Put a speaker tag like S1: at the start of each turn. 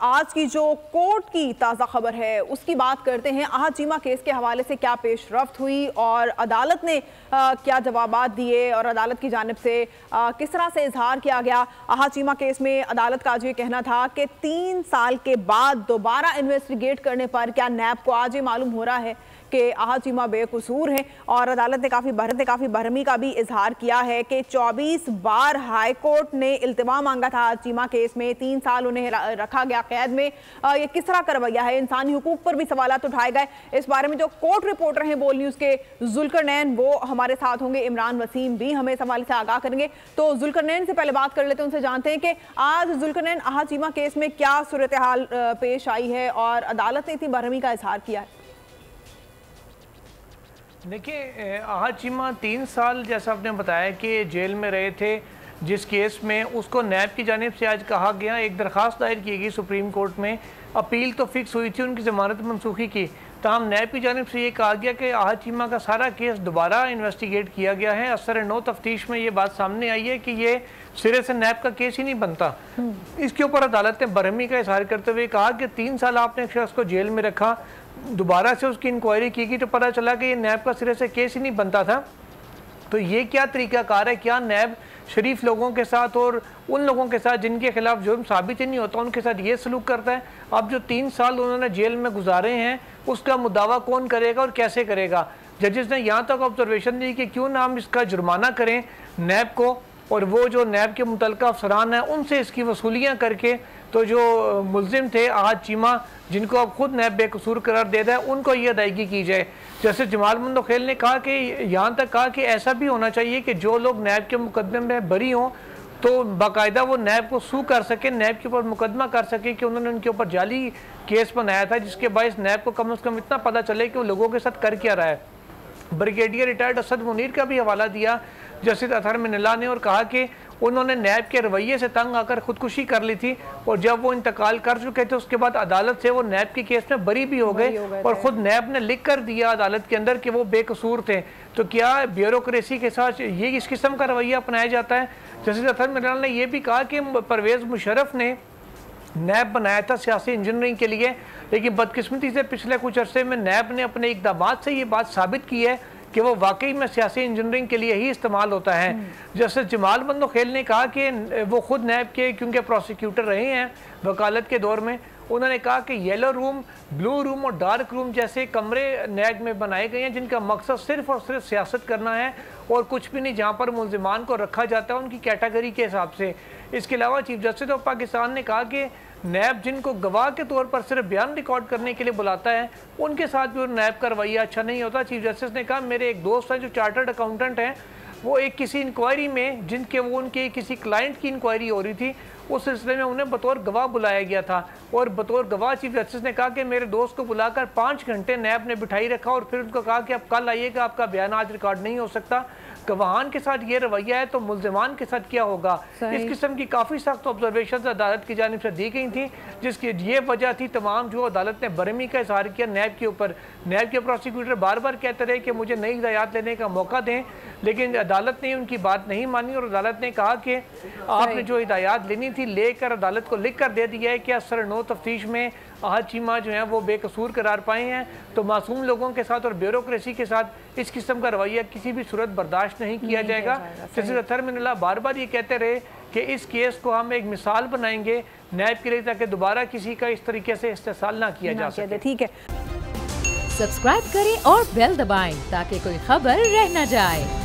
S1: आज की जो कोर्ट की ताज़ा खबर है उसकी बात करते हैं। आहत चीमा केस के हवाले से क्या पेशरफ्त हुई और अदालत ने क्या जवाबात दिए और अदालत की जानिब से किस तरह से इजहार किया गया। आहत चीमा केस में अदालत का आज ये कहना था कि 3 साल के बाद दोबारा इन्वेस्टिगेट करने पर क्या नैब को आज ये मालूम हो रहा है कि आहत चीमा बेकसूर हैं। और अदालत ने काफ़ी बरहमी का भी इजहार किया है कि 24 बार हाई कोर्ट ने इल्तिमा मांगा था आहत चीमा केस में, 3 साल उन्हें रखा गया कैद में। ये किस तरह का रवैया है, इंसानी हुकूक पर भी सवालात उठाए गए। इस बारे में जो कोर्ट रिपोर्टर हैं बोल न्यूज़ के जुल्करनैन, वो हमारे साथ होंगे। इमरान वसीम भी हमें इस हवाले से आगाह करेंगे। तो जुल्करनैन से पहले बात कर लेते हैं, उनसे जानते हैं कि आज जुल्करनैन आहत चीमा केस में क्या सूरत हाल पेश आई है और अदालत ने इतनी बरहमी का इजहार किया है।
S2: देखिए, आहत चीमा 3 साल जैसा आपने बताया कि जेल में रहे थे, जिस केस में उसको नैब की जानिब से आज कहा गया, एक दरख्वास्त दायर की गई सुप्रीम कोर्ट में। अपील तो फिक्स हुई थी उनकी ज़मानत मनसूखी की, तमाम नैब की जानिब से ये कहा गया कि आहत चीमा का सारा केस दोबारा इन्वेस्टिगेट किया गया है। असर नौ तफ्तीश में ये बात सामने आई है कि ये सिरे से नैब का केस ही नहीं बनता। इसके ऊपर अदालत ने बरहमी का इजहार करते हुए कहा कि 3 साल आपने एक शख्स को जेल में रखा, दोबारा से उसकी इंक्वायरी की गई तो पता चला कि ये नैब का सिरे से केस ही नहीं बनता था। तो ये क्या तरीकाकार है, क्या नैब शरीफ लोगों के साथ और उन लोगों के साथ जिनके खिलाफ जुर्म साबित ही नहीं होता उनके साथ ये सलूक करता है। अब जो 3 साल उन्होंने जेल में गुजारे हैं उसका मुदावा कौन करेगा और कैसे करेगा। जजेस ने यहाँ तक ऑब्जर्वेशन दी कि क्यों ना हम इसका जुर्माना करें नैब को, और वो जो नैब के मुतलका अफसरान हैं उनसे इसकी वसूलियाँ करके तो जो मुलजिम थे आहत चीमा, जिनको अब खुद नैब बेकसूर करार दे रहा है, उनको ये अदायगी की जाए। जैसे जमाल मंदोखेल ने कहा कि यहाँ तक कहा कि ऐसा भी होना चाहिए कि जो लोग नैब के मुकदमे में बरी हों तो बाकायदा वो नैब को सू कर सके, नैब के ऊपर मुकदमा कर सके कि उन्होंने उनके ऊपर जाली केस बनाया था, जिसके बायस नैब को कम से कम इतना पता चले कि वो लोगों के साथ कर क्या रहा है। ब्रिगेडियर रिटायर्ड असद मुनीर का भी हवाला दिया जस्टिस अतहर मिनल्ला ने और कहा कि उन्होंने नैब के रवैये से तंग आकर खुदकुशी कर ली थी और जब वो इंतकाल कर चुके थे उसके बाद अदालत से वो नैब के केस में बरी भी हो गए और खुद नैब ने लिख कर दिया अदालत के अंदर कि वो बेकसूर थे। तो क्या ब्यूरोक्रेसी के साथ ये इस किस्म का रवैया अपनाया जाता है। जस्टिस अतहर मिनल्ला ने यह भी कहा कि परवेज़ मुशर्रफ ने नैब बनाया था सियासी इंजीनियरिंग के लिए, लेकिन बदकिस्मती से पिछले कुछ अरसे में नैब ने अपने इक़दामात से ये बात साबित की है कि वो वाकई में सियासी इंजीनियरिंग के लिए ही इस्तेमाल होता है। जैसे जमाल मंदोखेल ने कहा कि वो खुद नैब के क्योंकि प्रोसिक्यूटर रहे हैं वकालत के दौर में, उन्होंने कहा कि येलो रूम, ब्लू रूम और डार्क रूम जैसे कमरे नैब में बनाए गए हैं जिनका मकसद सिर्फ और सिर्फ सियासत करना है और कुछ भी नहीं, जहाँ पर मुल्जिमान को रखा जाता है उनकी कैटेगरी के हिसाब से। इसके अलावा चीफ जस्टिस ऑफ पाकिस्तान ने कहा कि नैब जिनको गवाह के तौर पर सिर्फ बयान रिकॉर्ड करने के लिए बुलाता है उनके साथ भी नैब का रवैया अच्छा नहीं होता। चीफ जस्टिस ने कहा मेरे एक दोस्त हैं जो चार्टर्ड अकाउंटेंट हैं, वो एक किसी इंक्वायरी में जिनके वो उनके किसी क्लाइंट की इंक्वायरी हो रही थी, उस सिलसिले में उन्हें बतौर गवाह बुलाया गया था और बतौर गवाह चीफ जस्टिस ने कहा कि मेरे दोस्त को बुलाकर 5 घंटे नैब ने बिठाई रखा और फिर उनको कहा कि आप कल आइएगा, आपका बयान आज रिकॉर्ड नहीं हो सकता। गवाहान के साथ ये रवैया है तो मुल्जिमान के साथ क्या होगा। इस किस्म की काफ़ी सख्त ऑब्जर्वेशन अदालत की जानिब से दी गई थी, जिसकी ये वजह थी तमाम जो अदालत ने बरहमी का इजहार किया नैब के ऊपर। नैब के प्रोसिक्यूटर बार बार कहते रहे कि मुझे नई हिदायत लेने का मौका दें, लेकिन अदालत ने उनकी बात नहीं मानी और अदालत ने कहा कि आपने जो हिदायत लेनी थी लेकर अदालत को लिख कर दे दिया है कि असर नौ तफ्तीश में आहत चीमा जो हैं वो बेकसूर करार पाए हैं। तो मासूम लोगों के साथ और ब्यूरोक्रेसी के साथ इस किस्म का रवैया किसी भी सूरत बर्दाश्त नहीं किया जाएगा। जस्टिस अतहर मिनल्ला बार बार ये कहते रहे कि इस केस को हम एक मिसाल बनाएंगे नैब के लिए ताकि दोबारा किसी का इस तरीके से इस्तेसाल ना किया जा सके।
S1: ठीक है,
S3: सब्सक्राइब करें और बेल दबाएं ताकि कोई खबर रह न जाए।